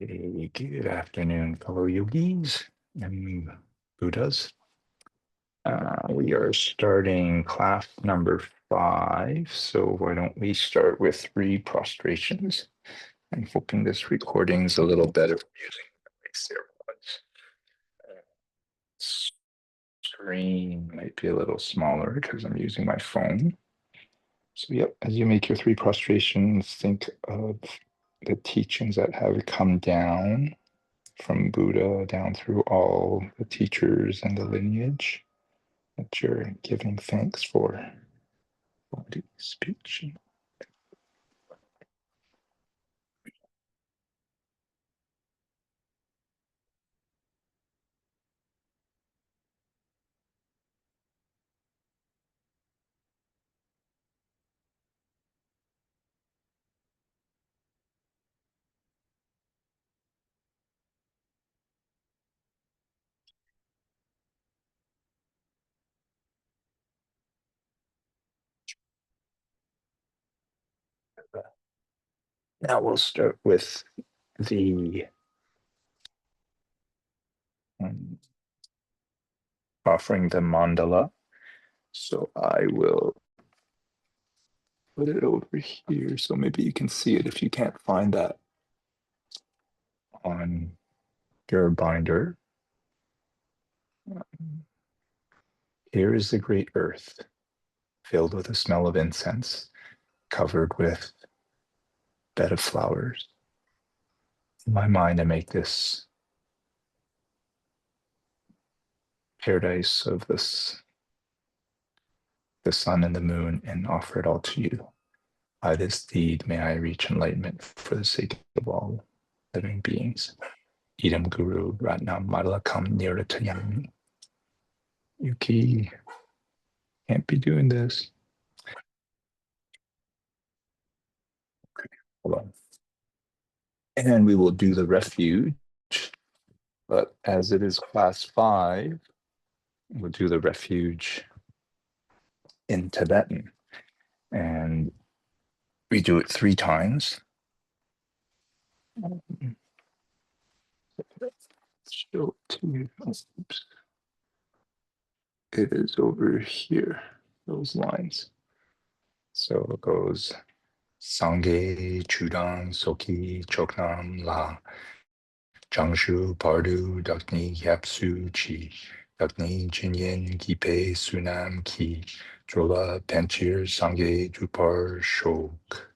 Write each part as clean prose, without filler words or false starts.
Hey, good afternoon, fellow yogis and Buddhas. We are starting class number 5. So why don't we start with 3 prostrations? I'm hoping this recording's a little better using the screen might be a little smaller because I'm using my phone. So yep, as you make your 3 prostrations, think of the teachings that have come down from Buddha down through all the teachers and the lineage that you're giving thanks for. Body, speech. Now we'll start with the offering the mandala. So I will put it over here so maybe you can see it if you can't find that on your binder. Here is the great earth, filled with the smell of incense, covered with bed of flowers. In my mind, I make this paradise of this, the sun and the moon, and offer it all to you. By this deed, may I reach enlightenment for the sake of all living beings. Idam Guru Ratnam Madalakam Niratayami. Yuki, can't be doing this. Okay, hold on. And we will do the refuge, but as it is class 5, we'll do the refuge in Tibetan. And we do it 3 times. Show it to you. Oops. It is over here, those lines. So it goes Sangye Chudang Soki Choknam La Changshu Pardu Dakni Yapsu Chi Dakni Jinyen Kipe Sunam Ki Drola Panchir Sangye Drupar Shok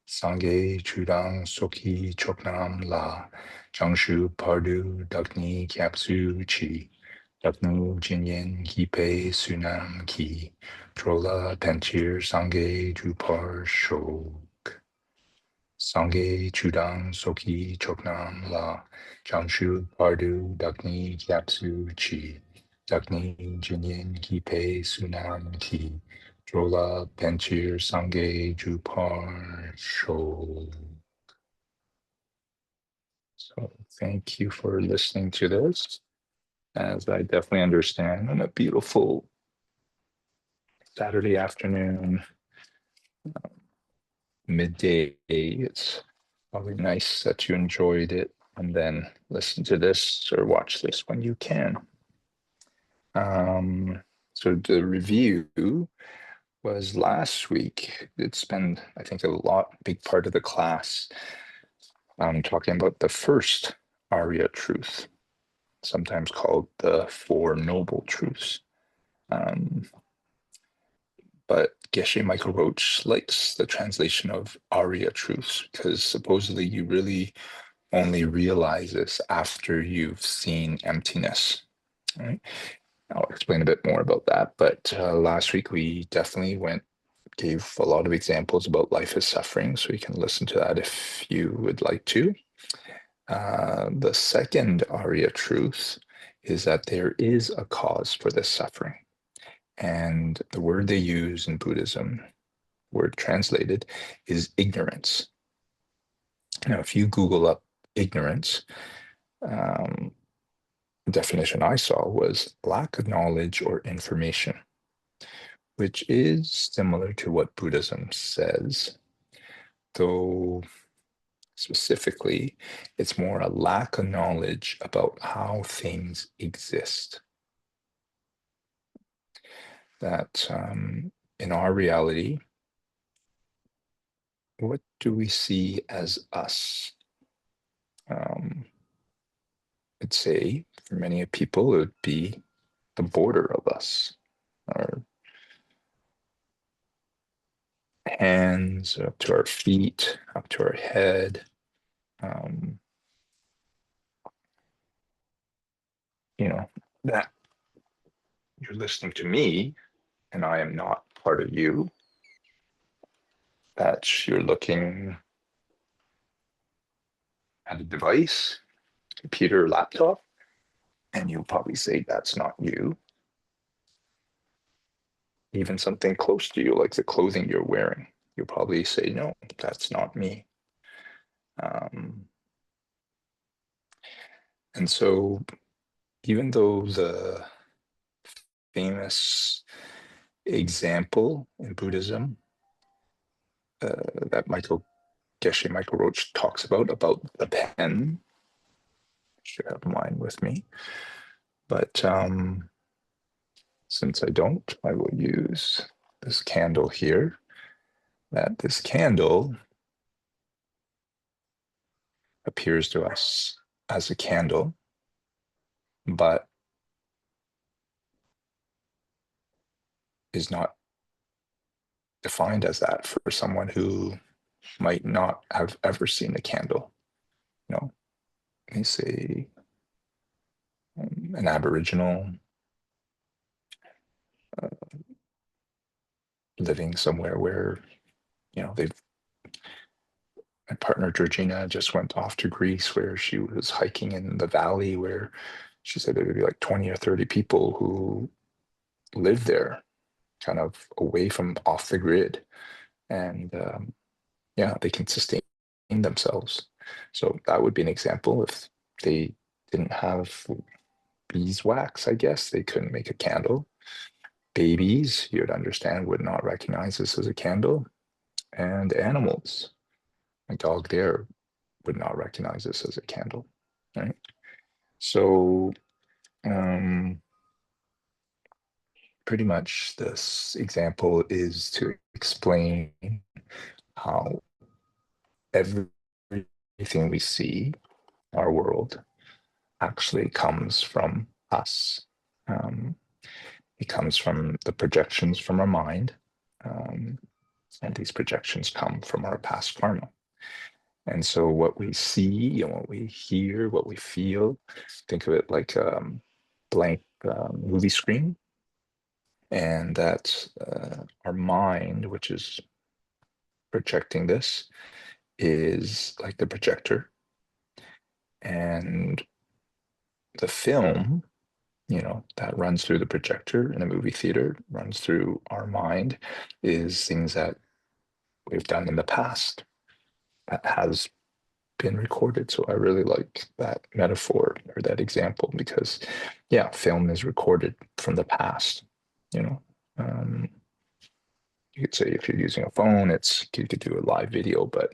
Sangye Chudang Soki Choknam La Changshu Pardu Dakni Yapsu Chi Daknu Jinyen Kipe Sunam Ki Drola Panchir Sangye Drupar Shok Sangye Chudang Soki Choknam La Changshu Pardu Dakni Gyapsu Chi Dakni Jinyen Kipe Sunam Ki Drola Panchir Sangye Drupar Shok. So thank you for listening to this, as I definitely understand on a beautiful Saturday afternoon, midday. It's probably nice that you enjoyed it and then listen to this or watch this when you can. So the review was last week. It's been, I think, big part of the class talking about the first Arya truth, sometimes called the Four Noble Truths. But Geshe Michael Roach likes the translation of Arya truths because supposedly you really only realize this after you've seen emptiness. Right? I'll explain a bit more about that. But last week we definitely gave a lot of examples about life is suffering, so you can listen to that if you would like to. The second Arya truth is that there is a cause for this suffering. And the word they use in Buddhism, word translated, is ignorance. Now, if you Google up ignorance, the definition I saw was lack of knowledge or information, which is similar to what Buddhism says, though Specifically, it's more a lack of knowledge about how things exist. That in our reality, what do we see as us? I'd say for many people, it would be the border of us, our hands up to our feet, up to our head. Um, you know, that you're listening to me and I am not part of you, that you're looking at a device, computer, laptop, and you'll probably say that's not you. Even something close to you, like the clothing you're wearing, you'll probably say, no, that's not me. Um, and so, even though the famous example in Buddhism that Michael Roach talks about the pen, I should have mine with me, but since I don't, I will use this candle here. That this candle appears to us as a candle, but is not defined as that for someone who might not have ever seen a candle. You know, they say an Aboriginal uh, living somewhere where, they've my partner Georgina just went off to Greece where she was hiking in the valley where she said there would be like 20 or 30 people who live there, kind of away from off the grid. And yeah, they can sustain themselves. So that would be an example. If they didn't have beeswax, I guess they couldn't make a candle. Babies, you'd understand, would not recognize this as a candle. And animals, a dog there would not recognize this as a candle, right? So pretty much this example is to explain how everything we see, our world, actually comes from us. Um, it comes from the projections from our mind, um, and these projections come from our past karma. And so what we see and what we hear, what we feel, think of it like a blank movie screen. And that our mind, which is projecting this, is like the projector. And the film, that runs through the projector in a movie theater, runs through our mind, is things that we've done in the past that has been recorded. So I really like that metaphor or that example because, yeah, film is recorded from the past. You know, um, you could say if you're using a phone, you could do a live video, but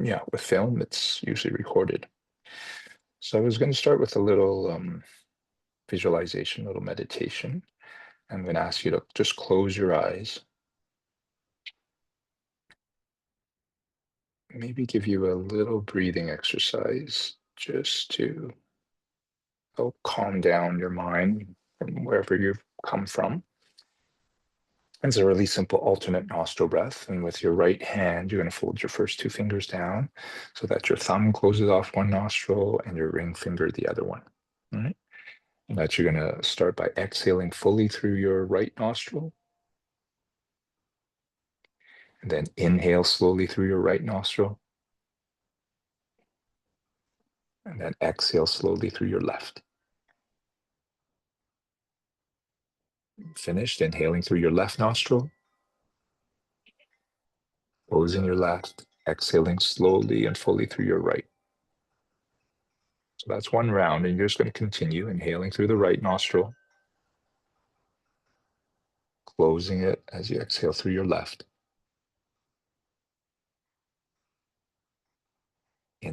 yeah, with film, it's usually recorded. So I was going to start with a little visualization, a little meditation. I'm going to ask you to just close your eyes. Maybe give you a little breathing exercise just to help calm down your mind from wherever you've come from. And it's a really simple alternate nostril breath. And with your right hand, you're going to fold your first two fingers down so that your thumb closes off one nostril and your ring finger the other one. All right. And that you're going to start by exhaling fully through your right nostril. And then inhale slowly through your right nostril. And then exhale slowly through your left. Finished, inhaling through your left nostril, closing your left, exhaling slowly and fully through your right. So that's one round, and you're just going to continue inhaling through the right nostril, closing it as you exhale through your left.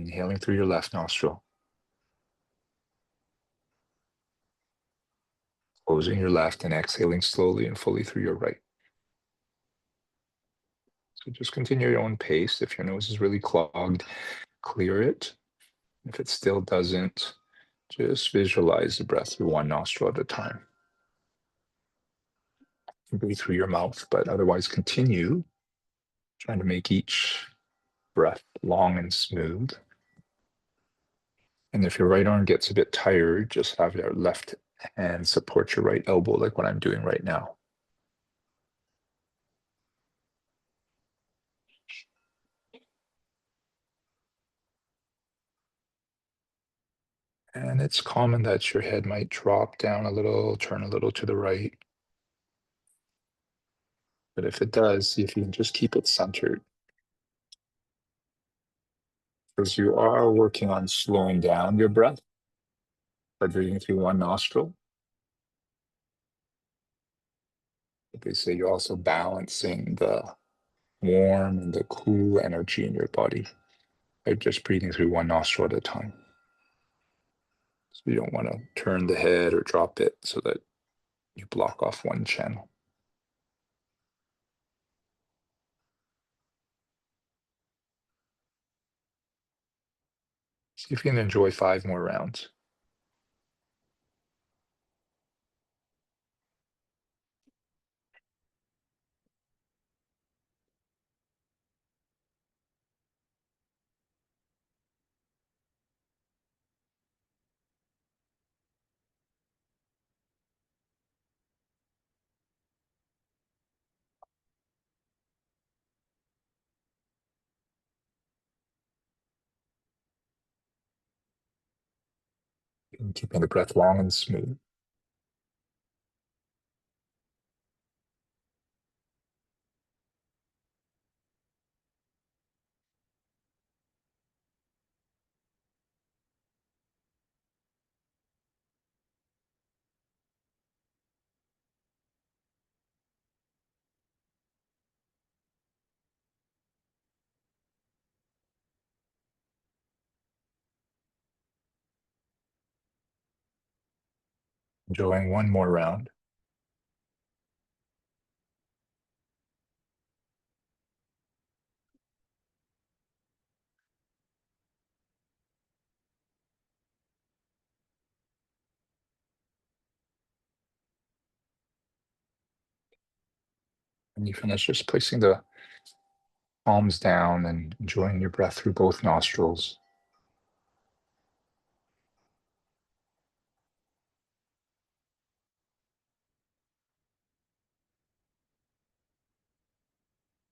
Inhaling through your left nostril, closing your left and exhaling slowly and fully through your right. So just continue your own pace. If your nose is really clogged, clear it. If it still doesn't, just visualize the breath through one nostril at a time. Breathe through your mouth, but otherwise continue trying to make each breath long and smooth. And if your right arm gets a bit tired, just have your left hand support your right elbow, like what I'm doing right now. And it's common that your head might drop down a little, turn a little to the right. But if it does, see if you can just keep it centered. Because you are working on slowing down your breath by breathing through one nostril. But they say you're also balancing the warm and the cool energy in your body by just breathing through one nostril at a time. So you don't want to turn the head or drop it so that you block off one channel. See if you can enjoy 5 more rounds. And keeping the breath long and smooth. Enjoying one more round. When you finish, just placing the palms down and enjoying your breath through both nostrils.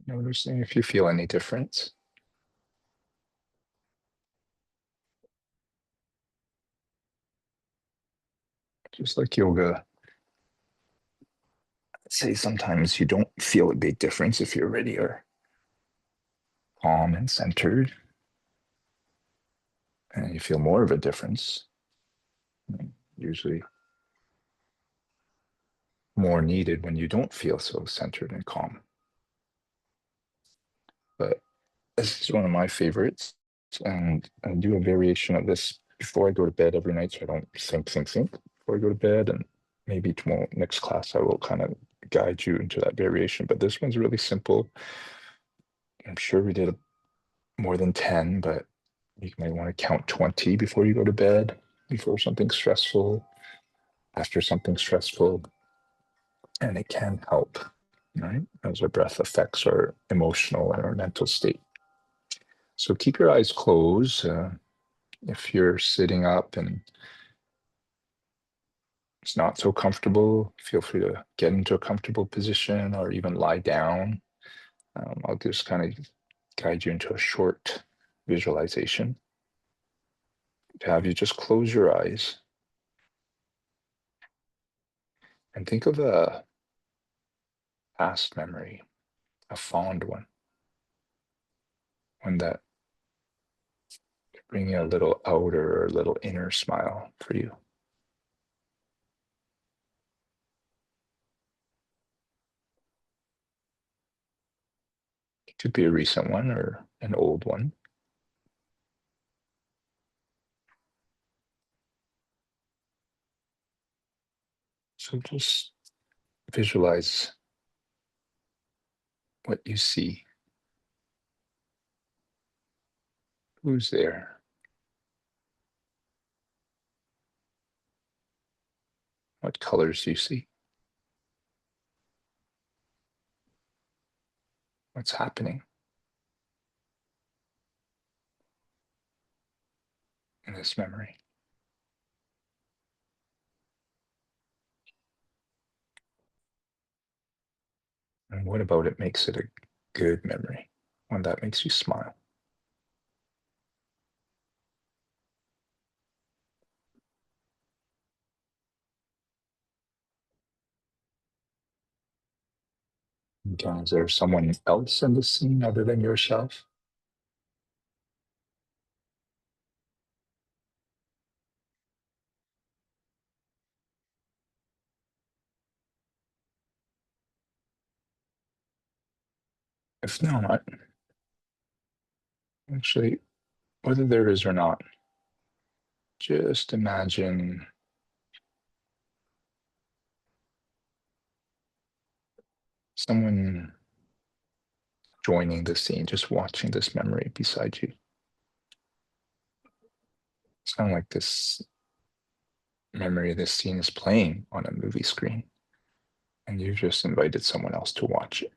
Noticing if you feel any difference. Just like yoga, I'd say sometimes you don't feel a big difference if you already are calm and centered, and you feel more of a difference. Usually more needed when you don't feel so centered and calm. But this is one of my favorites, and I do a variation of this before I go to bed every night, so I don't think before I go to bed. And maybe tomorrow, next class, I will kind of guide you into that variation. But this one's really simple. I'm sure we did more than 10, but you might want to count 20 before you go to bed, before something stressful, after something stressful, and it can help, right? As our breath affects our emotional and our mental state. So keep your eyes closed. If you're sitting up and it's not so comfortable, feel free to get into a comfortable position or even lie down. I'll just kind of guide you into a short visualization to have you just close your eyes and think of a past memory, a fond one that bring you a little outer or a little inner smile for you. It could be a recent one or an old one. So just visualize what you see. Who's there? What colors do you see? What's happening in this memory? And what about it makes it a good memory? One that makes you smile? Okay, is there someone else in the scene other than yourself? If not, actually, whether there is or not, just imagine someone joining the scene, just watching this memory beside you. It's kind of like this memory, this scene is playing on a movie screen, and you just invited someone else to watch it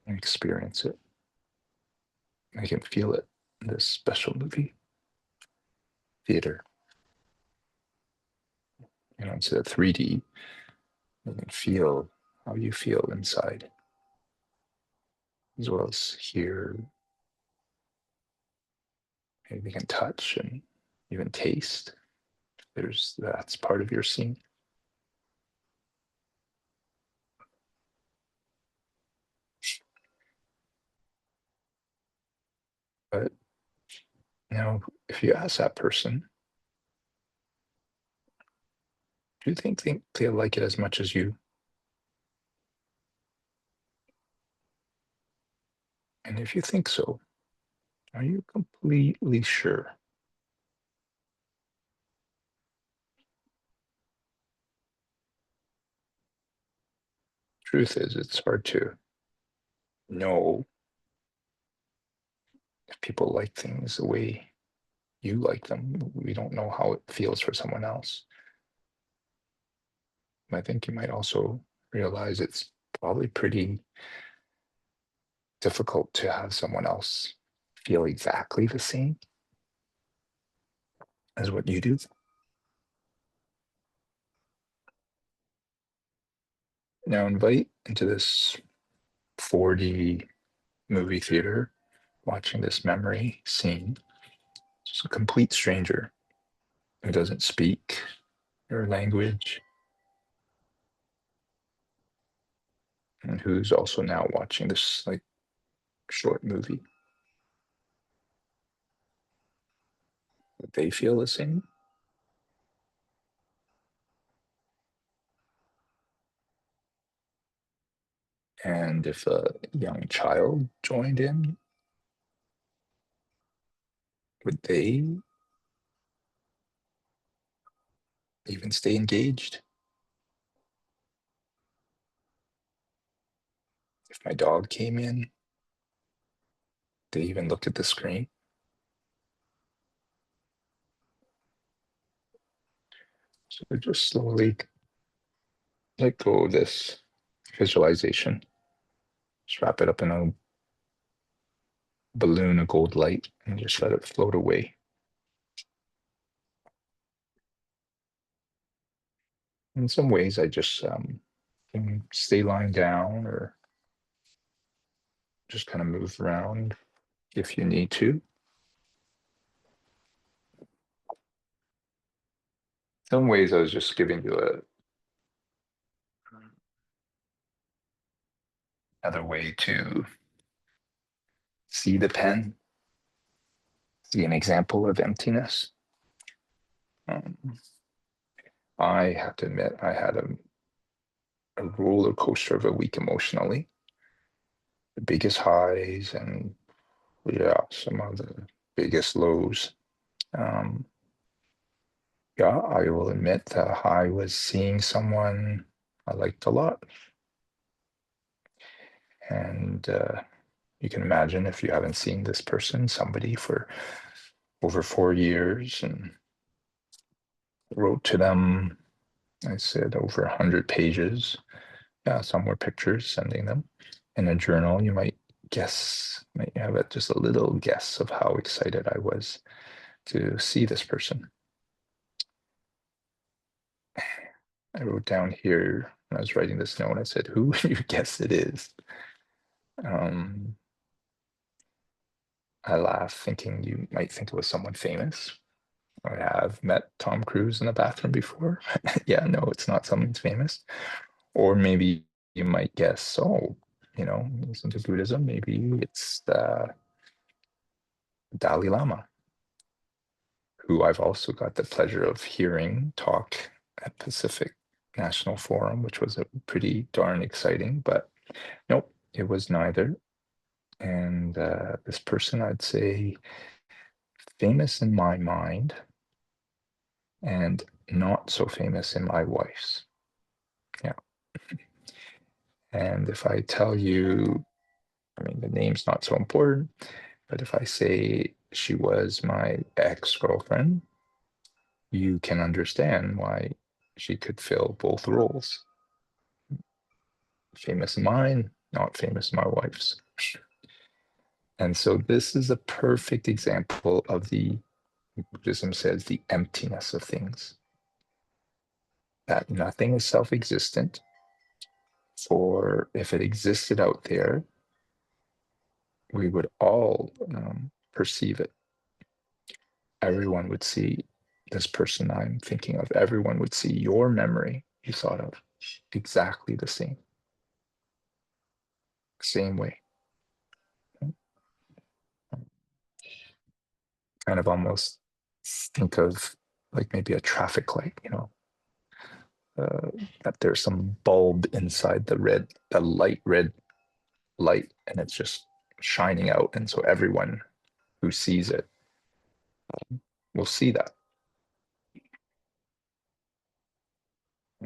and experience it. They can feel it in this special movie theater. Instead of 3D, you can feel how you feel inside, as well as hear. Maybe they can touch and even taste. That's part of your scene. But if you ask that person, do you think they'll like it as much as you? And if you think so, are you completely sure? Truth is, it's hard to know if people like things the way you like them. We don't know how it feels for someone else. I think you might also realize it's probably pretty difficult to have someone else feel exactly the same as what you do. Now invite into this 4D movie theater, watching this memory scene, just a complete stranger who doesn't speak your language and who's also now watching this like short movie. They feel the same. And if a young child joined in, would they even stay engaged? If my dog came in, they even look at the screen. So just slowly let go of this visualization. Just wrap it up in a balloon of gold light and just let it float away. In some ways, I just can stay lying down or just kind of move around if you need to. Some ways, I was just giving you another way to see the pen, see an example of emptiness. Um, I have to admit, I had a roller coaster of a week emotionally. The biggest highs and yeah, some of the biggest lows. Um, Yeah, I will admit that I was seeing someone I liked a lot. And you can imagine if you haven't seen this person, somebody for over 4 years, and wrote to them, I said over 100 pages. Yeah, some were pictures, sending them in a journal. You might guess, might have it just a little guess of how excited I was to see this person. I wrote down here when I was writing this note, I said, who would you guess it is? Um, I laughed, thinking you might think it was someone famous. I have met Tom Cruise in the bathroom before. Yeah, no, it's not someone famous. Or maybe you might guess, oh, he's into Buddhism. Maybe it's the Dalai Lama, who I've also got the pleasure of hearing talk at Pacific National Forum, which was a pretty darn exciting. But nope, it was neither. And this person, I'd say, famous in my mind and not so famous in my wife's. Yeah. And if I tell you, I mean, the name's not so important, but if I say she was my ex-girlfriend, you can understand why she could fill both roles. Famous in mine, not famous in my wife's. And so this is a perfect example of the Buddhism says the emptiness of things, that nothing is self-existent. For if it existed out there, we would all perceive it. Everyone would see this person I'm thinking of. Everyone would see your memory you thought of exactly the same way. Kind of almost think of like maybe a traffic light, uh, that there's some bulb inside the light red light, and it's just shining out. And so everyone who sees it will see that.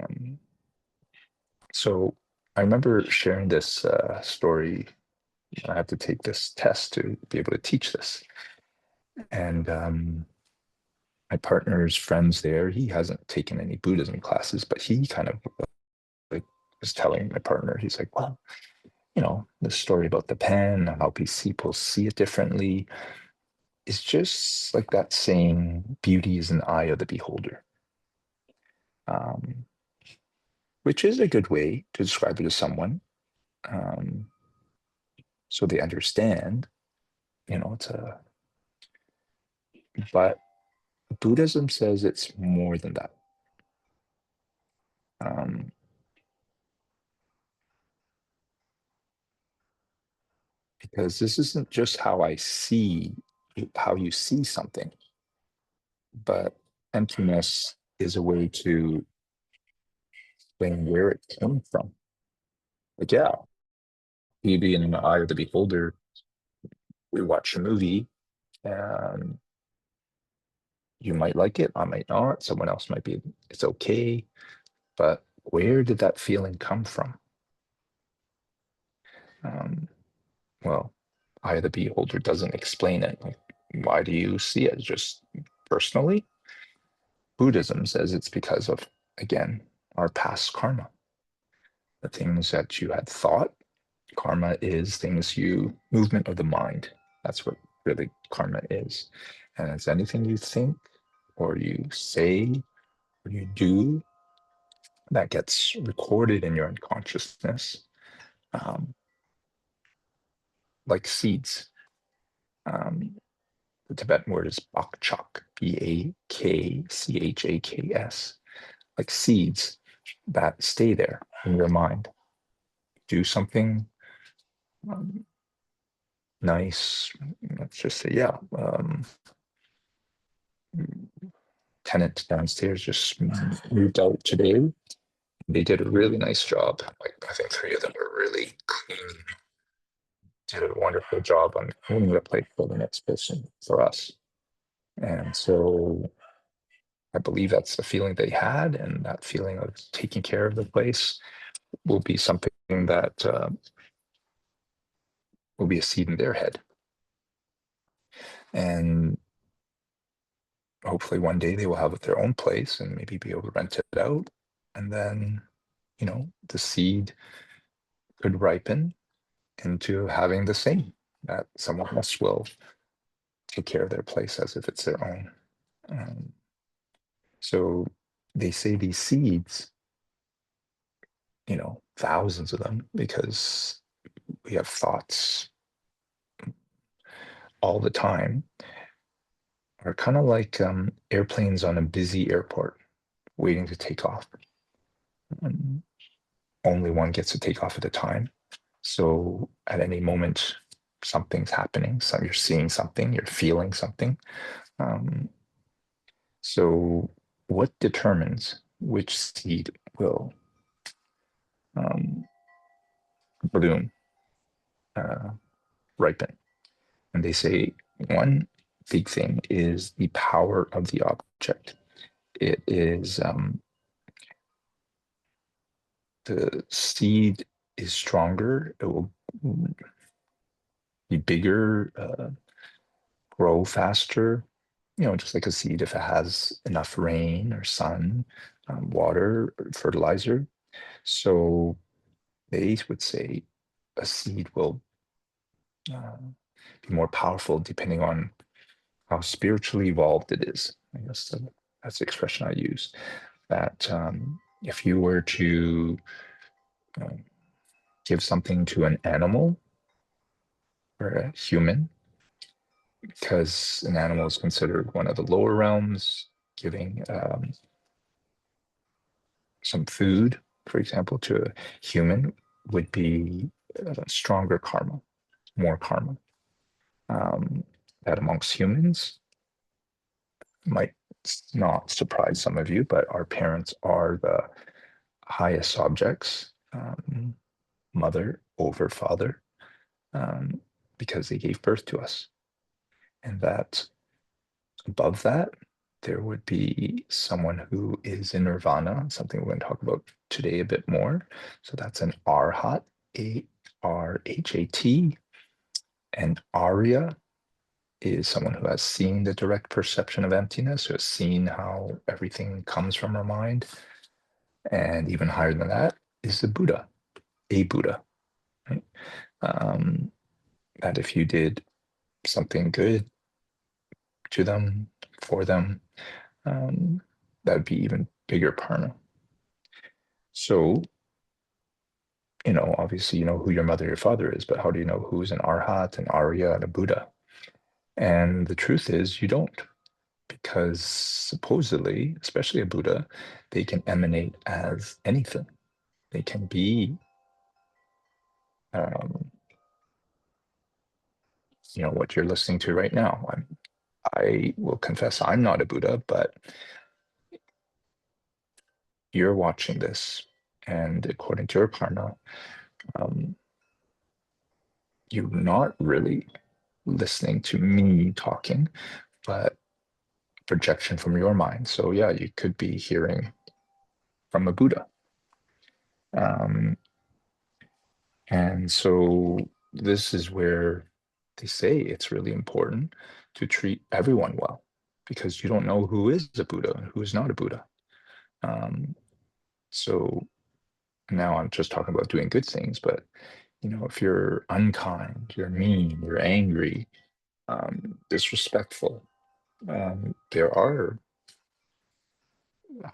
Um, so I remember sharing this story. I had to take this test to be able to teach this. And my partner's friend's there. He hasn't taken any Buddhism classes, but he kind of like was telling my partner, he's like, well, the story about the pen, how people see it differently, is just like that saying, beauty is in the eye of the beholder, um, which is a good way to describe it to someone, um, so they understand, it's but Buddhism says it's more than that. Um, because this isn't just how you see something, but emptiness is a way to explain where it came from. Like, yeah, beauty in the eye of the beholder. We watch a movie, and you might like it, I might not, someone else might be, it's okay, but where did that feeling come from? Um, well, eye of the beholder doesn't explain it. Like, why do you see it? Just personally? Buddhism says it's because of, again, our past karma, the things that you had thought. Karma is movement of the mind. That's what really karma is. And it's anything you think or you say or you do that gets recorded in your unconsciousness, um, like seeds. Um, the Tibetan word is bakchak, Bakchaks, like seeds that stay there in your mind. Do something um, nice. Let's just say, yeah. Tenant downstairs just moved out today. They did a really nice job. Like, I think three of them were really clean. Did a wonderful job on cleaning the place for the next person, for us. And so I believe that's the feeling they had, and that feeling of taking care of the place will be something that will be a seed in their head. And hopefully one day they will have their own place and maybe be able to rent it out. And then, the seed could ripen into having the same, that someone else will take care of their place as if it's their own. Um, so they say these seeds, thousands of them, because we have thoughts all the time, are kind of like airplanes on a busy airport waiting to take off. And only one gets to take off at a time. So at any moment, something's happening. So you're seeing something, you're feeling something. Um, so what determines which seed will um, bloom, uh, ripen? And they say one big thing is the power of the object. It is the seed is stronger. It will be bigger, grow faster. Just like a seed, if it has enough rain or sun, water, or fertilizer. So they would say a seed will uh, be more powerful depending on how spiritually evolved it is. I guess that's the expression I use. That if you were to um, give something to an animal or a human, because an animal is considered one of the lower realms, giving some food, for example, to a human would be stronger karma, more karma. That amongst humans might not surprise some of you, but our parents are the highest objects, mother over father, um, because they gave birth to us. And that above that, there would be someone who is in nirvana, something we're going to talk about today a bit more. So that's an arhat, Arhat. And Arya is someone who has seen the direct perception of emptiness, who has seen how everything comes from our mind. And even higher than that is the Buddha, a Buddha, right? Um, that if you did something good to them, for them, that would be even bigger karma. So, obviously you know who your mother or your father is, but how do you know who's an Arhat, an Arya, and a Buddha? And the truth is you don't, because supposedly, especially a Buddha, they can emanate as anything. They can be, um, what you're listening to right now. I will confess I'm not a Buddha, but you're watching this, and according to your karma, um, you're not really listening to me talking, but projection from your mind. So yeah, you could be hearing from a Buddha. Um, and so this is where they say it's really important to treat everyone well, because you don't know who is a Buddha and who is not a Buddha. So now I'm just talking about doing good things, but if you're unkind, you're mean, you're angry, disrespectful, there are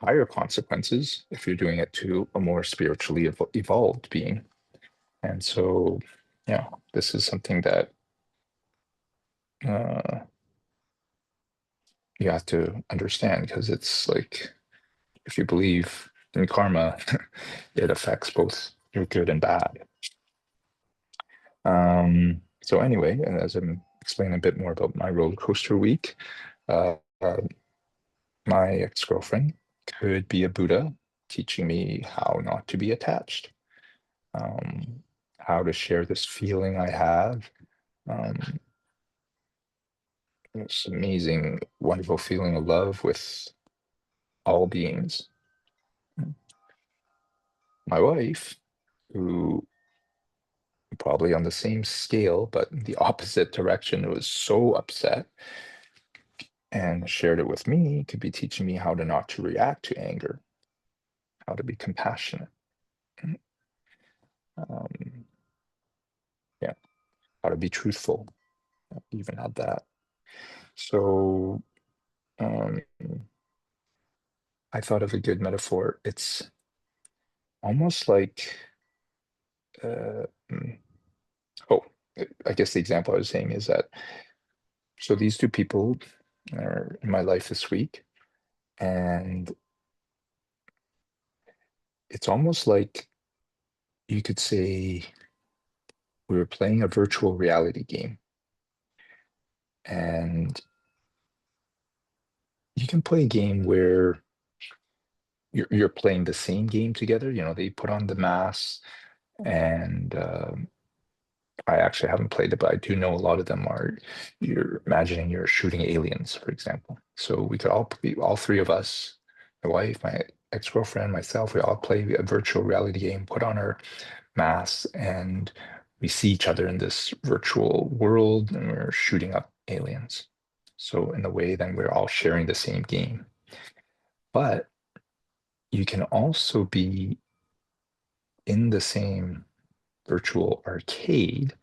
higher consequences if you're doing it to a more spiritually evolved being. And so, yeah, this is something that uh, you have to understand, because it's like if you believe in karma, it affects both your good and bad. So anyway, and as I'm explaining a bit more about my roller coaster week, uh, uh, my ex-girlfriend could be a Buddha teaching me how not to be attached, um, how to share this feeling I have, um, this amazing, wonderful feeling of love with all beings. My wife, who probably on the same scale, but in the opposite direction, was so upset and shared it with me, could be teaching me how to not to react to anger, how to be compassionate. Um, yeah, how to be truthful. Even had that. So um, I thought of a good metaphor. It's almost like, uh, mm, oh, I guess the example I was saying is that so these two people are in my life this week, and it's almost like you could say we were playing a virtual reality game, and you can play a game where you're playing the same game together. You know, they put on the masks, and I actually haven't played it, but I do know a lot of them are you're imagining you're shooting aliens, for example. So we could all be all three of us, my wife, my ex-girlfriend, myself, we all play a virtual reality game, put on our masks, and we see each other in this virtual world and we're shooting up aliens. So in a way, then we're all sharing the same game. But you can also be in the same virtual arcade,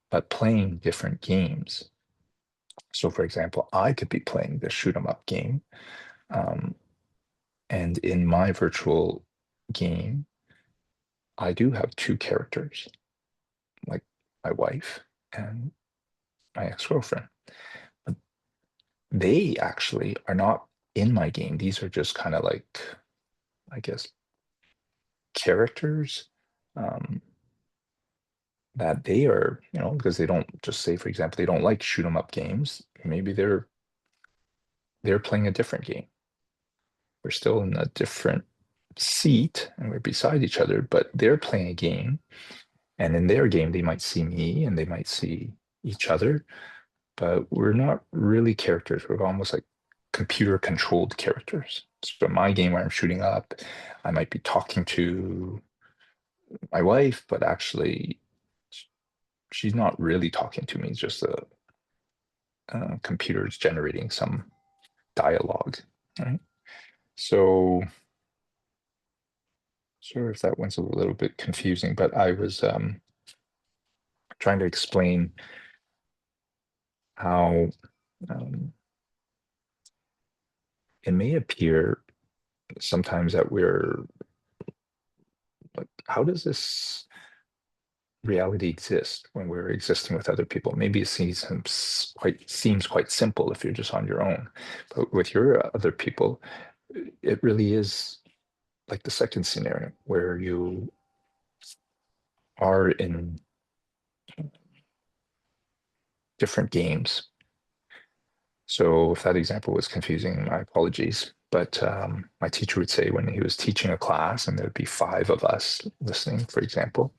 but playing different games. So, for example, I could be playing the shoot 'em up game, um, and in my virtual game, I do have two characters, like my wife and my ex-girlfriend. But they actually are not in my game. These are just kind of like, I guess, characters um, that they are, you know, because they don't just say, for example, they don't like shoot 'em up games. Maybe they're playing a different game. We're still in a different seat and we're beside each other, but they're playing a game. And in their game, they might see me and they might see each other, but we're not really characters. We're almost like computer controlled characters. So in my game where I'm shooting up, I might be talking to my wife, but actually she's not really talking to me. It's just a computer's generating some dialogue, right? So sorry if that one's a little bit confusing, but I was trying to explain how it may appear sometimes that we're like, how does this reality exist when we're existing with other people? Maybe it seems quite simple if you're just on your own, but with your other people, it really is like the second scenario where you are in different games. So if that example was confusing, my apologies. But my teacher would say when he was teaching a class and there would be five of us listening, for example,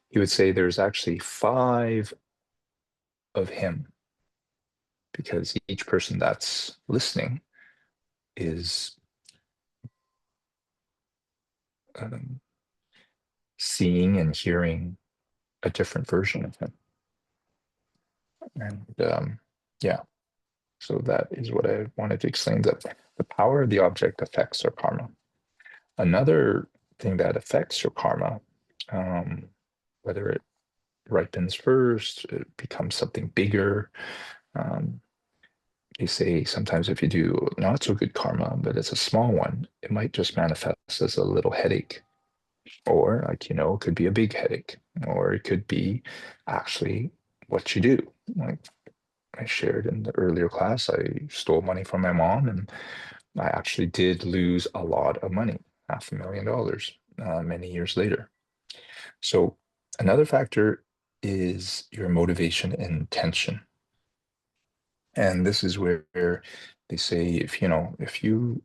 he would say there's actually five of him because each person that's listening is um, seeing and hearing a different version of him. And yeah, so that is what I wanted to explain that the power of the object affects our karma. Another thing that affects your karma, whether it ripens first, it becomes something bigger. Um, they say sometimes if you do not so good karma, but it's a small one, it might just manifest as a little headache. Or, like, it could be a big headache, or it could be actually what you do. Like I shared in the earlier class, I stole money from my mom and I actually did lose a lot of money, $500,000, many years later. So another factor is your motivation and intention. And this is where they say if you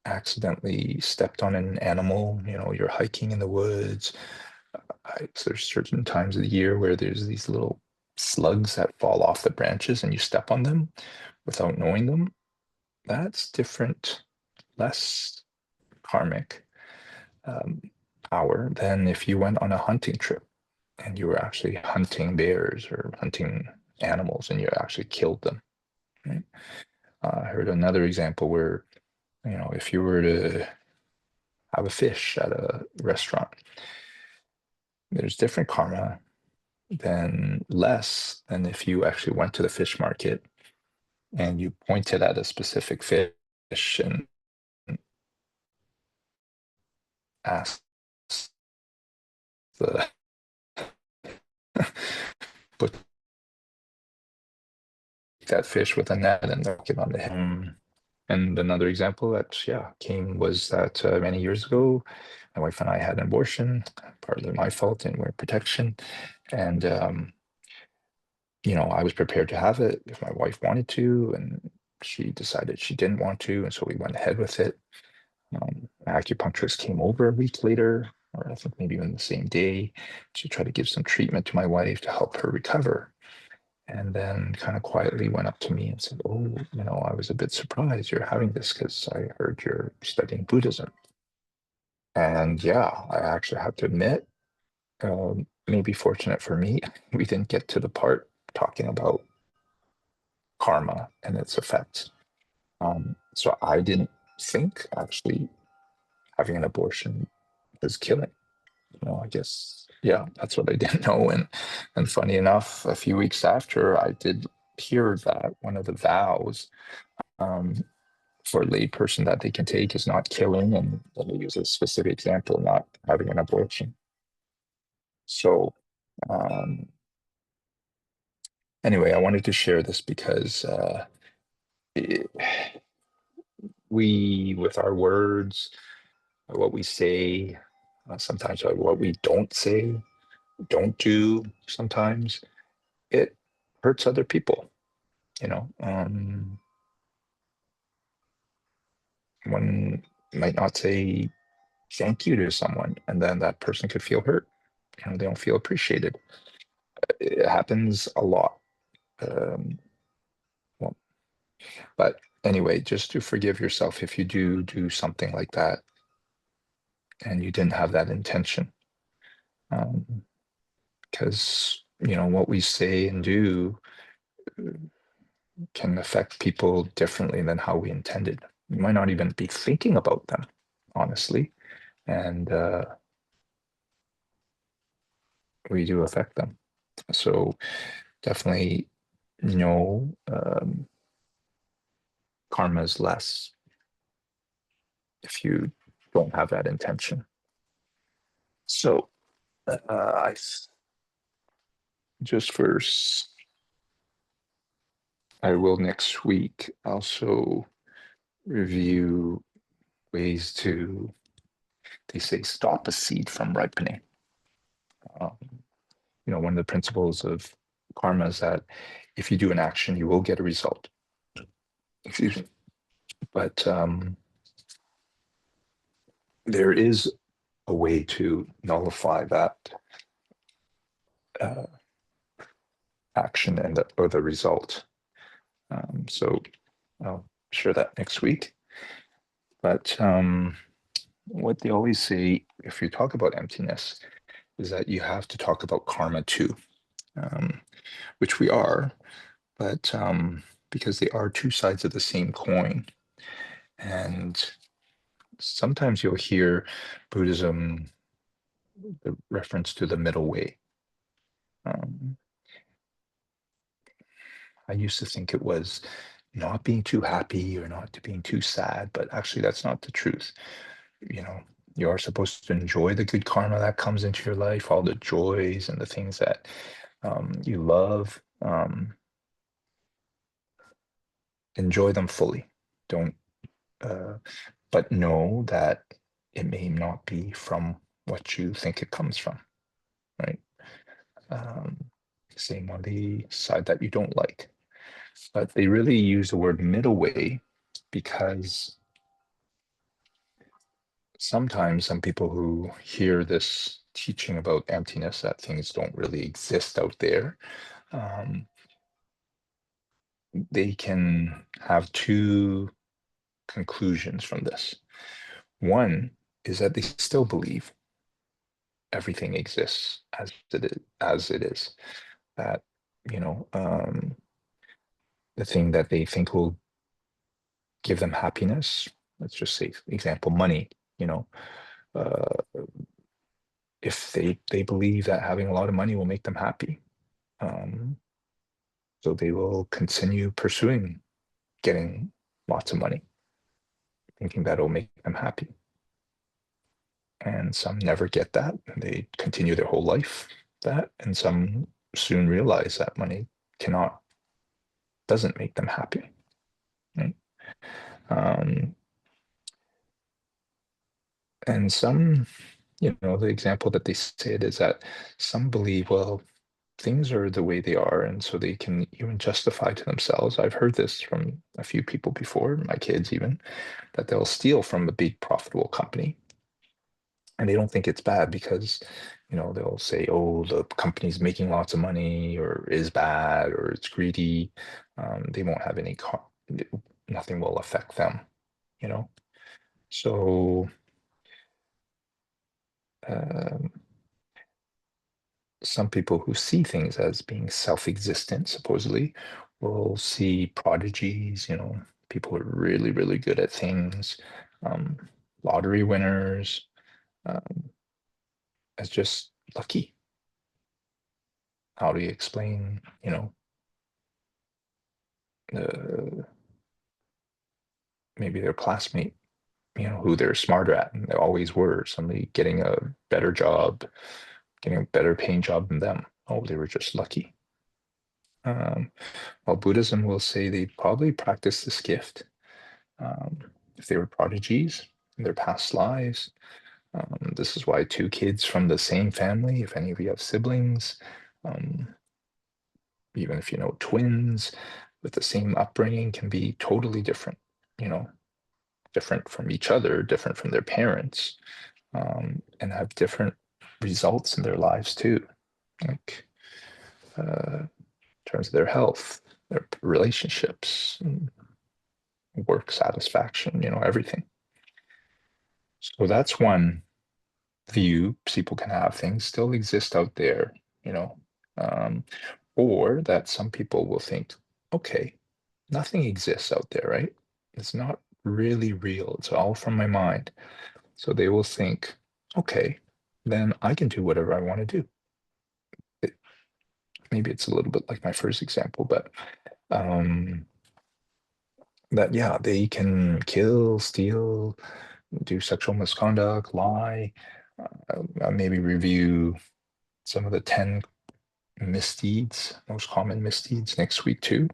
accidentally stepped on an animal, you're hiking in the woods. So there's certain times of the year where there's these little slugs that fall off the branches and you step on them without knowing them. that's different, less karmic power than if you went on a hunting trip and you were actually hunting bears or hunting animals and you actually killed them. Right? I heard another example where, if you were to have a fish at a restaurant, there's different karma than less than if you actually went to the fish market and you pointed at a specific fish and asked the put that fish with a net and knock it on the head. And another example that came was that many years ago, my wife and I had an abortion, partly my fault and wear protection, and I was prepared to have it if my wife wanted to, and she decided she didn't want to, and so we went ahead with it. An acupuncturist came over a week later, or I think maybe even the same day, to try to give some treatment to my wife to help her recover. And then kind of quietly went up to me and said, "Oh, I was a bit surprised you're having this because I heard you're studying Buddhism." And yeah, I actually have to admit, maybe fortunate for me, we didn't get to the part talking about karma and its effects. So I didn't think actually having an abortion was killing. I guess, yeah, that's what I didn't know. And funny enough, a few weeks after, I did hear that one of the vows um, for a layperson that they can take is not killing, and let me use a specific example, not having an abortion. So um, anyway, I wanted to share this because it, we, with our words, what we say, sometimes what we don't say, don't do, sometimes it hurts other people. One might not say thank you to someone, and then that person could feel hurt. They don't feel appreciated. It happens a lot. Um, well, but anyway, just to forgive yourself if you do something like that and you didn't have that intention. Because, what we say and do can affect people differently than how we intended. You might not even be thinking about them, honestly. And we do affect them. So definitely know karma is less if you don't have that intention. So I just first, I will next week also review ways to, they say, stop a seed from ripening. Um, one of the principles of karma is that if you do an action, you will get a result. Excuse me. But there is a way to nullify that uh, action or the result. So I'll share that next week. But what they always say, if you talk about emptiness, is that you have to talk about karma too, which we are, but because they are two sides of the same coin. And sometimes you'll hear Buddhism, the reference to the middle way. Um, I used to think it was not being too happy or not being too sad, but actually that's not the truth. You know, you are supposed to enjoy the good karma that comes into your life, all the joys and the things that you love. Enjoy them fully. Don't, but know that it may not be from what you think it comes from, right? Um, Same on the side that you don't like. But they really use the word middle way because sometimes some people who hear this teaching about emptiness, that things don't really exist out there, um, they can have two. conclusions from this. One is that they still believe everything exists as it is. That, you know, the thing that they think will give them happiness, let's just say, example, money, you know, uh, if they believe that having a lot of money will make them happy, um, so they will continue pursuing getting lots of money, thinking that'll make them happy. And some never get that, and they continue their whole life that, and some soon realize that money cannot doesn't make them happy, right? Um, and some, you know, the example that they say it is that some believe, well, things are the way they are, and so they can even justify to themselves. I've heard this from a few people before, my kids even, that they'll steal from a big profitable company, and they don't think it's bad because, you know, they'll say, oh, the company's making lots of money or is bad or it's greedy. They won't have nothing will affect them, you know. So um, some people who see things as being self-existent, supposedly, will see prodigies, you know, people who are really, really good at things, um, lottery winners, um, as just lucky. How do you explain, you know, maybe their classmate, you know, who they're smarter at, and they always were, somebody getting a better job, getting a better paying job than them. Oh, they were just lucky. Um, while Buddhism will say they probably practice this gift. Um, if they were prodigies in their past lives, this is why two kids from the same family, if any of you have siblings, um, even if you know twins with the same upbringing, can be totally different, you know, different from each other, different from their parents, and have different results in their lives too, like in terms of their health, their relationships, work satisfaction, you know, everything. So that's one view people can have. Things still exist out there, you know, um, or that some people will think, okay, nothing exists out there, right? It's not really real. It's all from my mind. So they will think, okay, then I can do whatever I want to do. It, maybe it's a little bit like my first example, but um, that, yeah, they can kill, steal, do sexual misconduct, lie, maybe review some of the 10 misdeeds, most common misdeeds next week too.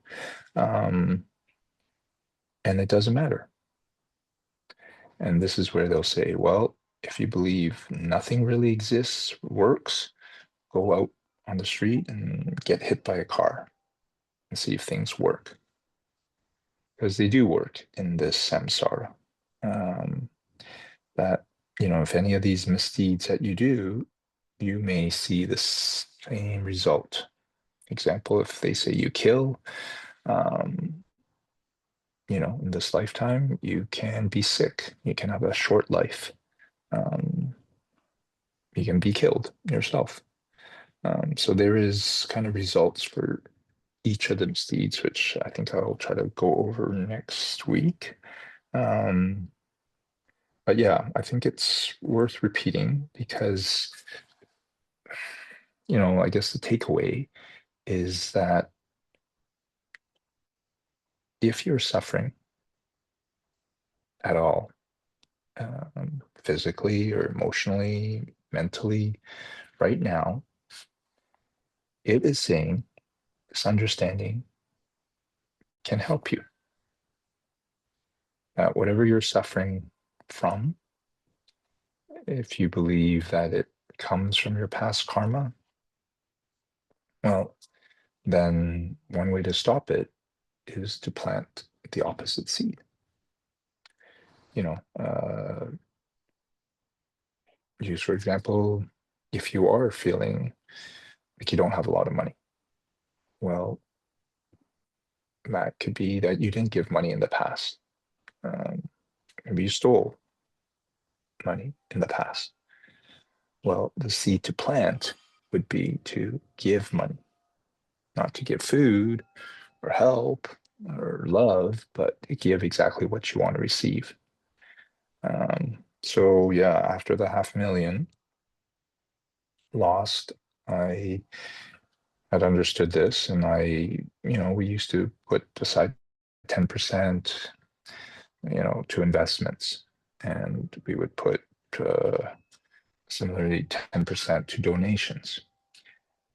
Um, and it doesn't matter. And this is where they'll say, well, if you believe nothing really exists, works, go out on the street and get hit by a car and see if things work. Because they do work in this samsara. Um, that, you know, if any of these misdeeds that you do, you may see the same result. Example, if they say you kill, um, you know, in this lifetime, you can be sick. You can have a short life. Um, you can be killed yourself. So there is kind of results for each of the misdeeds, which I think I'll try to go over next week. Um, but yeah, I think it's worth repeating because, you know, I guess the takeaway is that if you're suffering at all, physically or emotionally, mentally, right now, it is saying this understanding can help you. That whatever you're suffering from, if you believe that it comes from your past karma, well, then one way to stop it is to plant the opposite seed. You know, use for example, if you are feeling like you don't have a lot of money, well, that could be that you didn't give money in the past. Um, Maybe you stole money in the past. Well, the seed to plant would be to give money, not to give food or help or love, but to give exactly what you want to receive. So yeah, after the 500,000 lost, I had understood this, and we used to put aside 10%, to investments, and we would put similarly 10% to donations.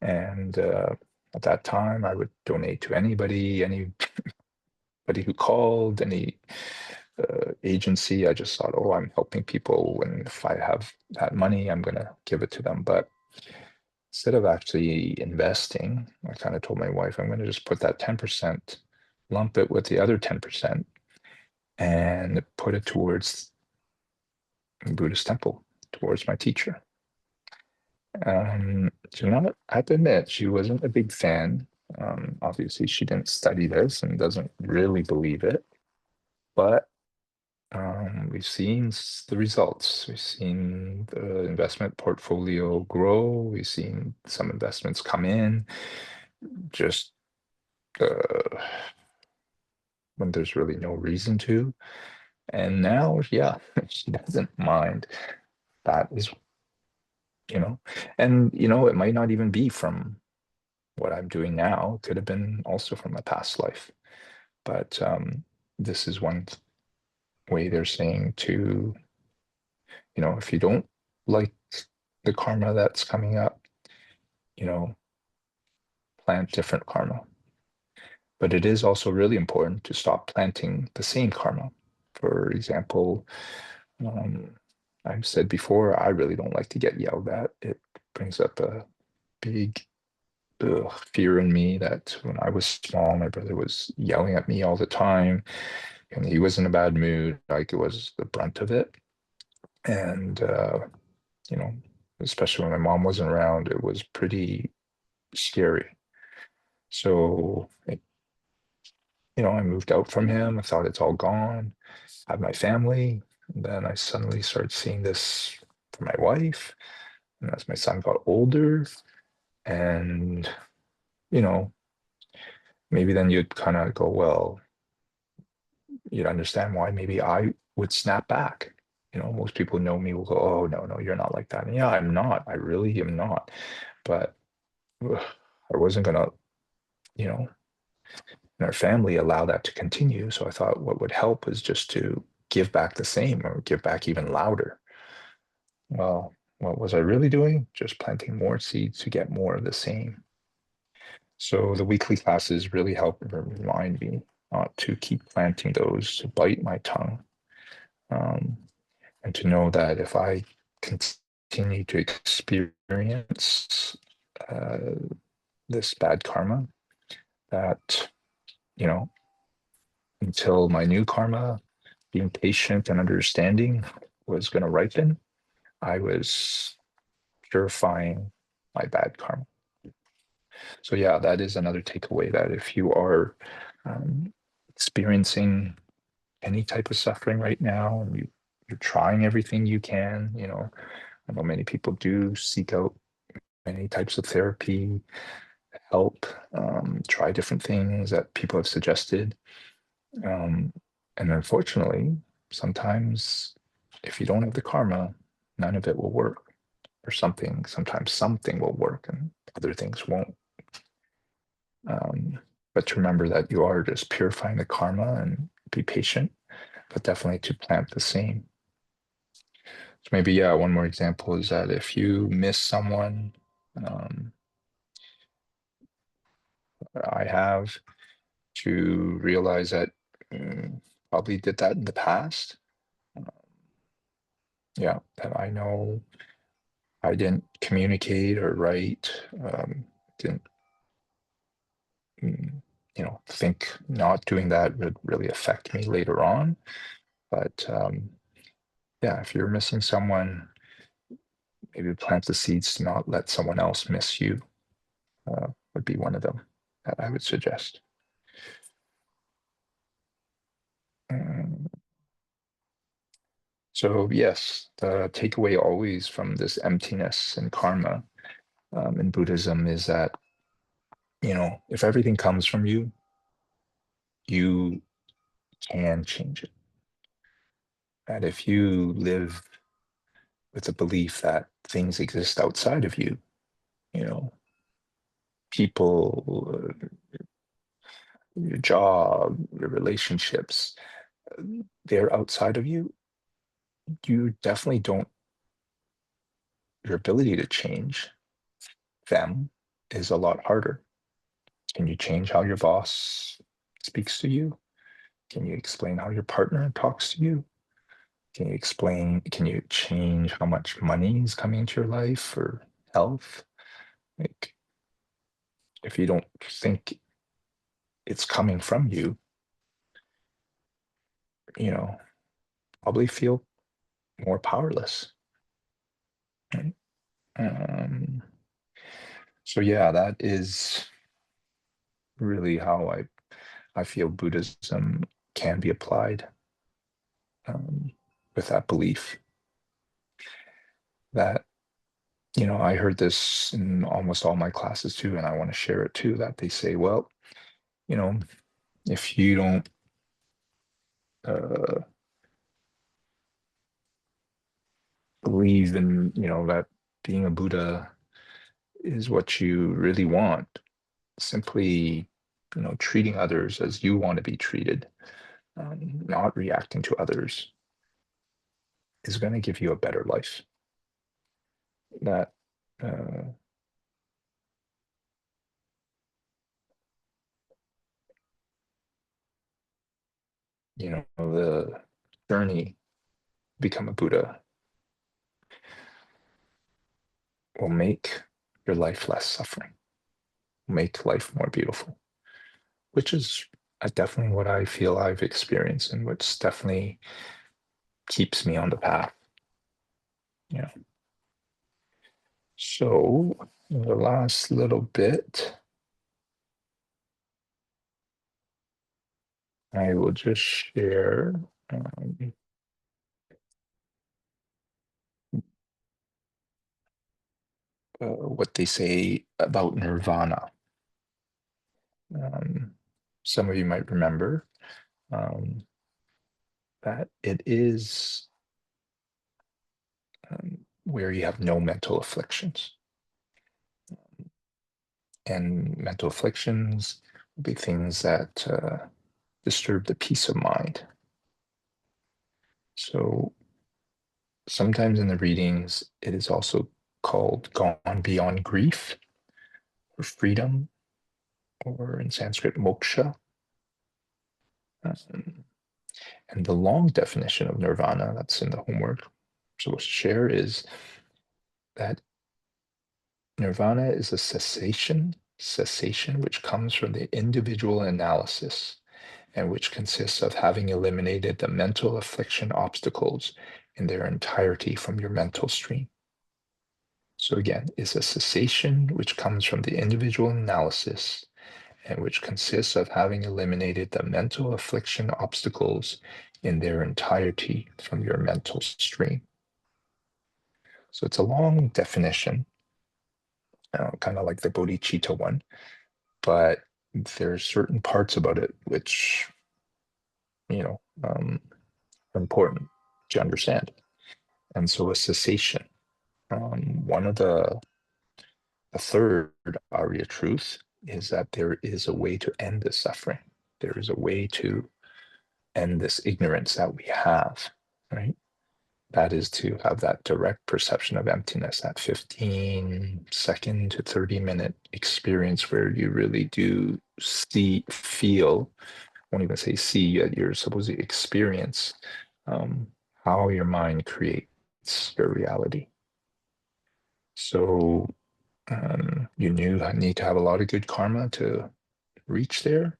And at that time, I would donate to anybody who called, any agency. I just thought, oh, I'm helping people, and if I have that money, I'm going to give it to them. But instead of actually investing, I kind of told my wife, I'm going to just put that 10%, lump it with the other 10%, and put it towards Buddhist temple, towards my teacher. So not, I have to admit, she wasn't a big fan. Obviously, she didn't study this and doesn't really believe it, but we've seen the results. We've seen the investment portfolio grow. We've seen some investments come in just uh, when there's really no reason to. And now, yeah, she doesn't mind. That is, you know, and it might not even be from what I'm doing now. It could have been also from a past life. But this is one way they're saying to, if you don't like the karma that's coming up, you know, plant different karma. But it is also really important to stop planting the same karma. For example, um, I've said before, I really don't like to get yelled at. It brings up a big fear in me that when I was small, my brother was yelling at me all the time, and he was in a bad mood. Like, it was the brunt of it. And, you know, especially when my mom wasn't around, it was pretty scary. So, I moved out from him. I thought it's all gone. I had my family. And then I suddenly started seeing this for my wife. And as my son got older, and, you know, maybe then you'd kind of go, well, you'd understand why maybe I would snap back. Most people who know me will go, oh, no, no, you're not like that. And yeah, I'm not. I really am not. But I wasn't going to, you know, in our family allow that to continue. So I thought what would help is just to give back the same or give back even louder. Well, what was I really doing? Just planting more seeds to get more of the same. So the weekly classes really help remind me not to keep planting those, to bite my tongue, um, and to know that if I continue to experience uh, this bad karma, that, you know, until my new karma, being patient and understanding, was going to ripen, I was purifying my bad karma. So yeah, that is another takeaway, that if you are experiencing any type of suffering right now, and you're trying everything you can, I know many people do seek out many types of therapy, help, try different things that people have suggested. Um, and unfortunately, sometimes if you don't have the karma, none of it will work. Or sometimes something will work and other things won't. Um, but to remember that you are just purifying the karma, and be patient, but definitely to plant the same. So maybe, yeah, one more example is that if you miss someone, um, I have to realize that probably did that in the past. Yeah, that I know I didn't communicate or write, didn't, mm, think not doing that would really affect me later on. But yeah, if you're missing someone, maybe plant the seeds to not let someone else miss you, would be one of them that I would suggest. Mm. So yes, the takeaway always from this emptiness and karma in Buddhism is that, if everything comes from you, you can change it. That if you live with the belief that things exist outside of you, you know, people, your job, your relationships, they're outside of you, you definitely don't, your ability to change them is a lot harder. Can you change how your boss speaks to you? Can you explain how your partner talks to you? Can you change how much money is coming into your life or health? Like, if you don't think it's coming from you, you know, probably feel more powerless. Right? Um, so yeah, that is really how I feel Buddhism can be applied, um, with that belief that, I heard this in almost all my classes too, and I want to share it too, that they say, well, you know, if you don't uh, believe in, that being a Buddha is what you really want, simply, treating others as you want to be treated, not reacting to others, is going to give you a better life. That, uh, the journey to become a Buddha will make your life less suffering, make life more beautiful, which is definitely what I feel I've experienced and which definitely keeps me on the path. Yeah. So the last little bit, I will just share what they say about nirvana. Um, some of you might remember um, that it is where you have no mental afflictions. And mental afflictions will be things that disturb the peace of mind. So sometimes in the readings, it is also called gone beyond grief or freedom, or in Sanskrit, moksha. Um, and the long definition of nirvana that's in the homework, so share, is that nirvana is a cessation which comes from the individual analysis and which consists of having eliminated the mental affliction obstacles in their entirety from your mental stream. So again, it's a cessation which comes from the individual analysis and which consists of having eliminated the mental affliction obstacles in their entirety from your mental stream. So it's a long definition, kind of like the bodhicitta one, but there's certain parts about it which, are important to understand. And so a cessation, one of the third Arya truth is that there is a way to end this suffering. There is a way to end this ignorance that we have, right? That is to have that direct perception of emptiness, that 15-second to 30-minute experience where you really do see, feel, I won't even say see, yet you're supposed to experience um, how your mind creates your reality. So you need to have a lot of good karma to reach there.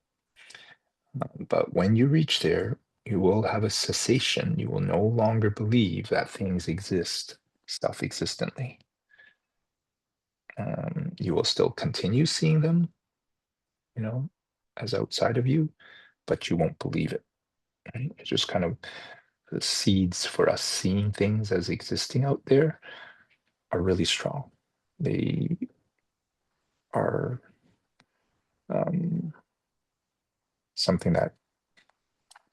But when you reach there, you will have a cessation. You will no longer believe that things exist self-existently. You will still continue seeing them, as outside of you, but you won't believe it. Right? It just kind of the seeds for us seeing things as existing out there are really strong. They are something that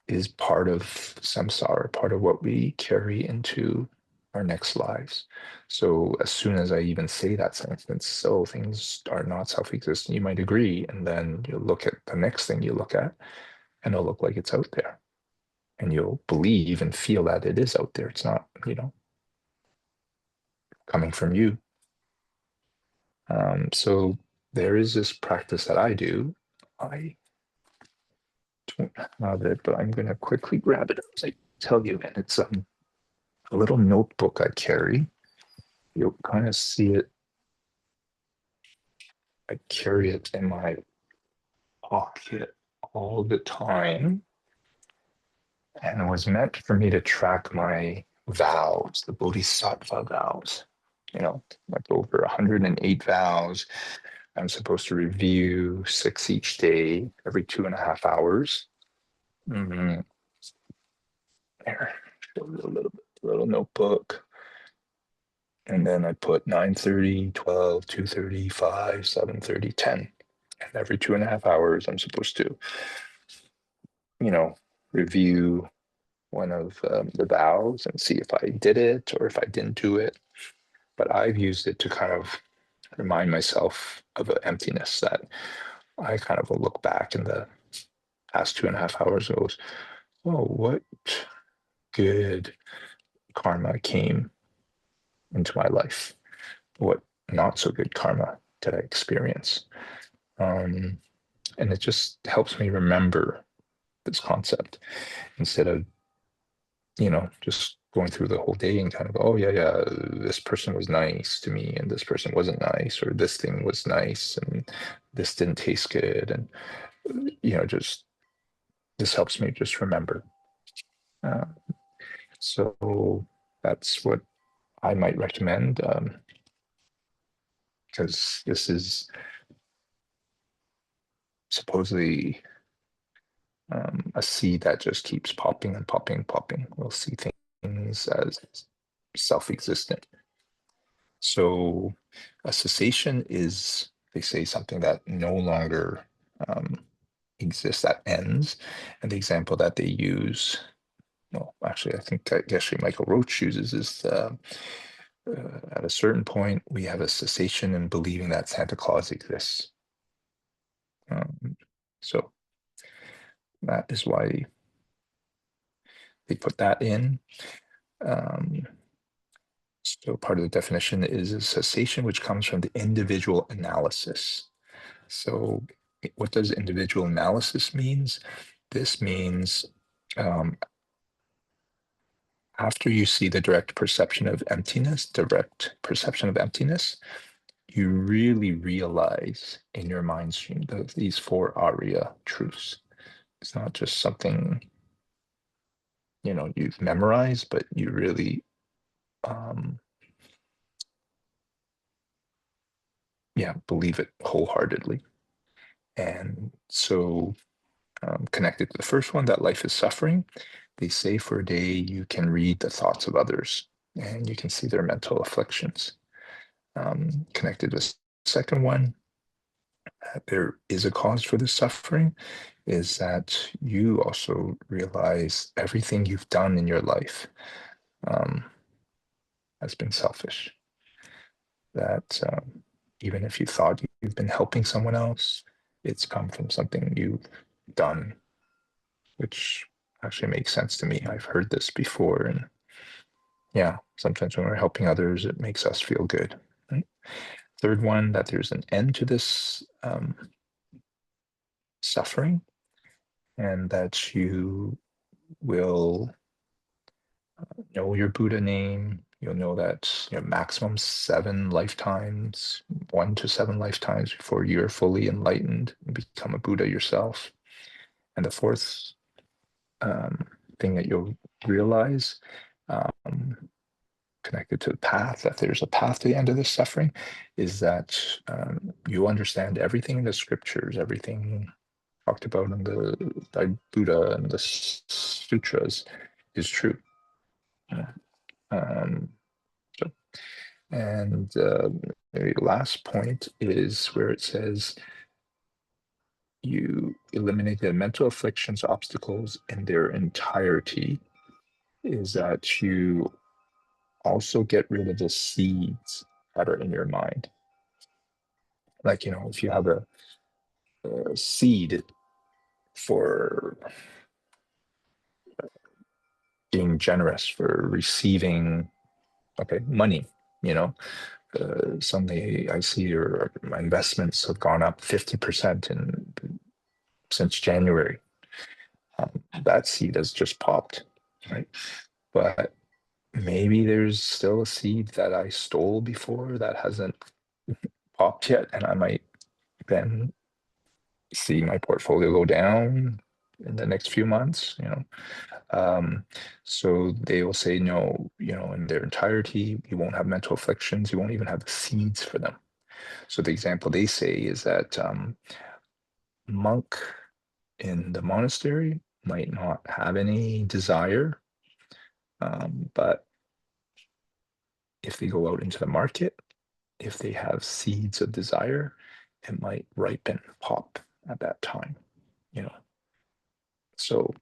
is part of samsara, part of what we carry into our next lives. So as soon as I even say that sentence, so things are not self-existent, you might agree, and then you look at the next thing you look at, and it'll look like it's out there. And you'll believe and feel that it is out there. It's not, coming from you. So there is this practice that I do. I don't have it, but I'm going to quickly grab it as I tell you. And it's a little notebook I carry. You'll kind of see it. I carry it in my pocket all the time. And it was meant for me to track my vows, the Bodhisattva vows. Like over 108 vows. I'm supposed to review 6 each day, every 2.5 hours. Mm-hmm. There, a little notebook. And then I put 9:30, 12, 2:30, 5, 7:30, 10. And every 2.5 hours, I'm supposed to, review one of the vows and see if I did it or if I didn't do it. But I've used it to kind of remind myself of an emptiness that I kind of will look back in the past 2.5 hours and goes, oh, what good karma came into my life? What not so good karma did I experience? And it just helps me remember this concept instead of, just going through the whole day and kind of, oh, yeah, this person was nice to me and this person wasn't nice, or this thing was nice and this didn't taste good. And, just this helps me just remember. Uh, so that's what I might recommend, because this is supposedly a seed that just keeps popping and popping and popping. We'll see things as self-existent. So a cessation is, they say, something that no longer exists, that ends. And the example that they use, well, actually, I think actually Michael Roach uses is at a certain point, we have a cessation in believing that Santa Claus exists. So that is why they put that in. So part of the definition is a cessation which comes from the individual analysis. So what does individual analysis means? This means after you see the direct perception of emptiness, you really realize in your mind stream these 4 Arya truths. It's not just something you've memorized, but you really believe it wholeheartedly. And so connected to the first one, that life is suffering, they say for a day you can read the thoughts of others and you can see their mental afflictions. Connected to the second one, there is a cause for this suffering, is that you also realize everything you've done in your life has been selfish. That even if you thought you've been helping someone else, it's come from something you've done, which actually makes sense to me. I've heard this before, and yeah, sometimes when we're helping others, it makes us feel good. Right? Third one, that there's an end to this suffering, and that you will know your Buddha name. You'll know that maximum 7 lifetimes, 1 to 7 lifetimes before you're fully enlightened and become a Buddha yourself. And the fourth thing that you'll realize, connected to the path, that there's a path to the end of this suffering, is that you understand everything in the scriptures, everything talked about in the Buddha and the sutras is true. Um, so, and the last point is where it says you eliminate the mental afflictions, obstacles in their entirety, is that you also get rid of the seeds that are in your mind. Like, if you have a seed for being generous, for receiving, okay, money, you know, suddenly I see my investments have gone up 50% since January. That seed has just popped, right? But maybe there's still a seed that I stole before that hasn't popped yet, and I might then see my portfolio go down in the next few months. So they will say no, in their entirety, you won't have mental afflictions, you won't even have the seeds for them. So the example they say is that monk in the monastery might not have any desire, but if they go out into the market, if they have seeds of desire, it might ripen, pop at that time, you know. So,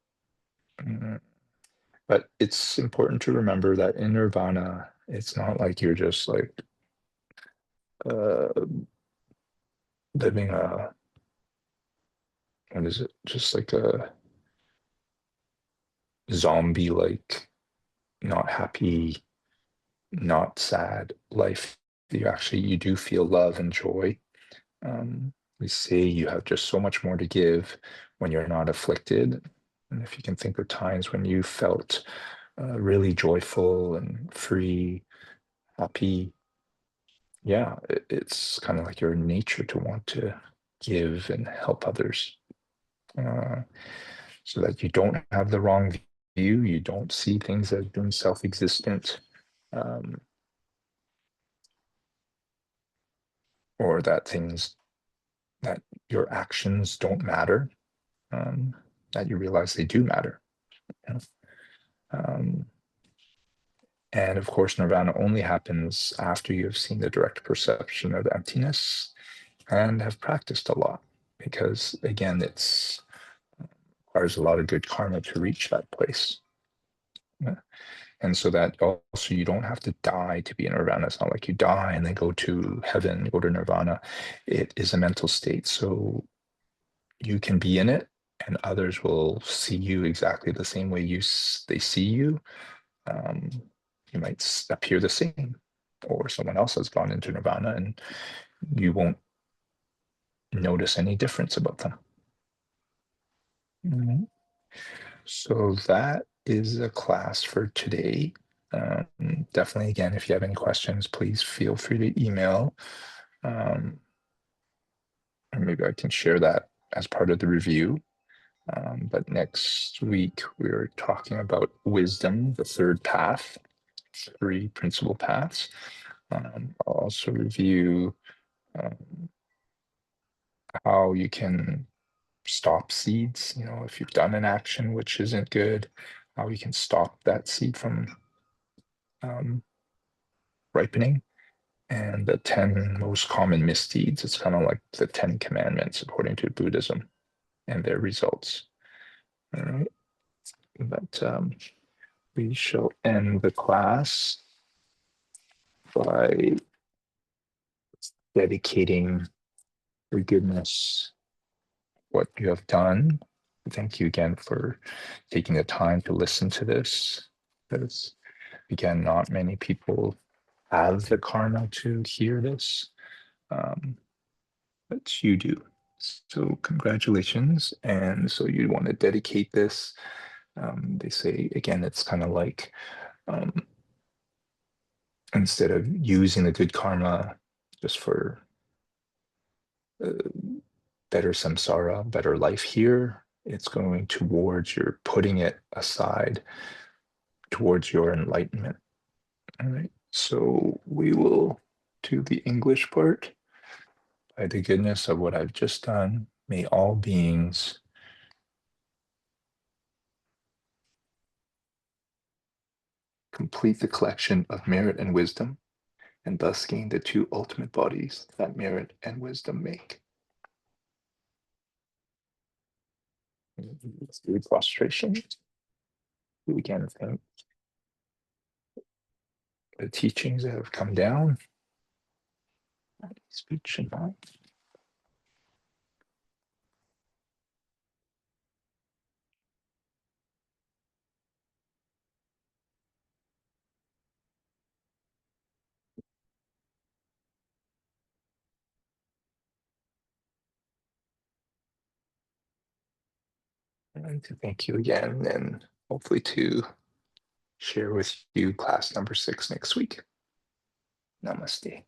but it's important to remember that in nirvana, it's not like you're just like uh, living what is it? Just like a zombie, like not happy, not sad life. You do feel love and joy. We say you have just so much more to give when you're not afflicted. And if you can think of times when you felt really joyful and free, happy, yeah, it's kind of like your nature to want to give and help others, uh, so that you don't have the wrong view. You don't see things as being self-existent, um, or that your actions don't matter, that you realize they do matter. You know? Um, and of course, nirvana only happens after you have seen the direct perception of emptiness and have practiced a lot, because again, it's requires a lot of good karma to reach that place. Yeah. And so that also you don't have to die to be in nirvana. It's not like you die and then go to heaven, go to nirvana. It is a mental state. So you can be in it and others will see you exactly the same way they see you. Um, you might appear the same, or someone else has gone into nirvana and you won't notice any difference about them. Mhm. So that is a class for today. Definitely, again, if you have any questions, please feel free to email. Or maybe I can share that as part of the review. But next week, we're talking about wisdom, the third path, 3 principal paths. I'll also review um, how you can stop seeds. If you've done an action which isn't good, how you can stop that seed from um, ripening, and the 10 most common misdeeds. It's kind of like the 10 commandments according to Buddhism and their results. All right. But we shall end the class by dedicating forgiveness what you have done. Thank you again for taking the time to listen to this. Because again, not many people have the karma to hear this, but you do. So congratulations. And so you want to dedicate this. They say, again, it's kind of like um, instead of using the good karma just for uh, better samsara, better life here, it's going towards you're putting it aside towards your enlightenment. All right. So we will do the English part. By the goodness of what I've just done, may all beings complete the collection of merit and wisdom, and thus gain the two ultimate bodies that merit and wisdom make. Let's do prostration. We again thank the teachings that have come down. Speech and mind. And to thank you again, and hopefully to share with you class number 6 next week. Namaste.